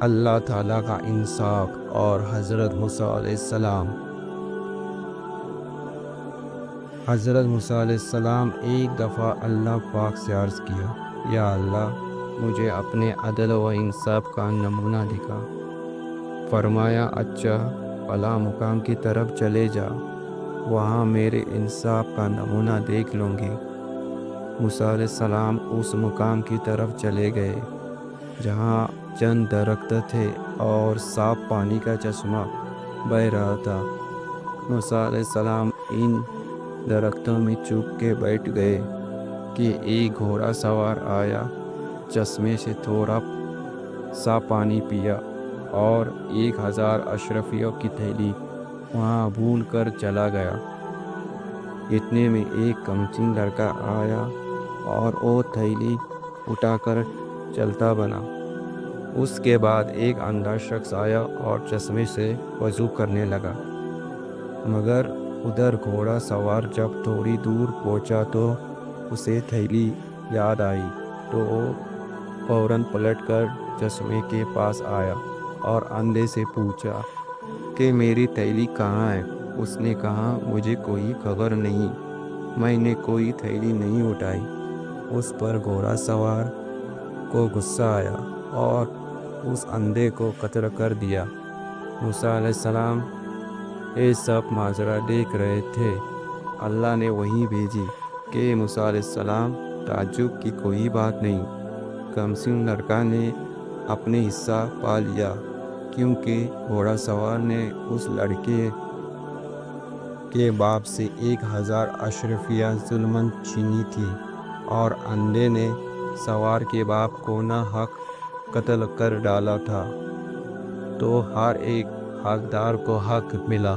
اللہ تعالیٰ کا انصاف اور حضرت موسیٰ علیہ السلام ایک دفعہ اللہ پاک سے عرض کیا، یا اللہ، مجھے اپنے عدل و انصاف کا نمونہ دکھا۔ فرمایا، اچھا، فلاں مقام کی طرف چلے جا، وہاں میرے انصاف کا نمونہ دیکھ لوں گے۔ موسیٰ علیہ السلام اس مقام کی طرف چلے گئے جہاں چند درخت تھے اور صاف پانی کا چشمہ بہہ رہا تھا۔ موسیٰ علیہ السلام ان درختوں میں چھپ کے بیٹھ گئے کہ ایک گھوڑا سوار آیا، چشمے سے تھوڑا سا پانی پیا اور 1000 اشرفیوں کی تھیلی وہاں بھول کر چلا گیا۔ اتنے میں ایک کمسن لڑکا آیا اور وہ تھیلی اٹھا کر چلتا بنا۔ اس کے بعد ایک اندھا شخص آیا اور چشمے سے وضو کرنے لگا، مگر ادھر گھوڑا سوار جب تھوڑی دور پہنچا تو اسے تھیلی یاد آئی، تو وہ فوراً پلٹ کر چشمے کے پاس آیا اور اندھے سے پوچھا کہ میری تھیلی کہاں ہے؟ اس نے کہا، مجھے کوئی خبر نہیں، میں نے کوئی تھیلی نہیں اٹھائی۔ اس پر گھوڑا سوار کو غصہ آیا اور اس اندھے کو قتل کر دیا۔ موسیٰ علیہ السلام یہ سب ماجرا دیکھ رہے تھے۔ اللہ نے وحی بھیجی کہ موسیٰ علیہ السلام، تعجب کی کوئی بات نہیں، کمسن لڑکا نے اپنے حصہ پا لیا، کیونکہ گھوڑا سوار نے اس لڑکے کے باپ سے 1000 اشرفیہ ظلماً چھینی تھی، اور اندھے نے سوار کے باپ کو ناحق قتل کر ڈالا تھا، تو ہر ایک حقدار کو حق ملا۔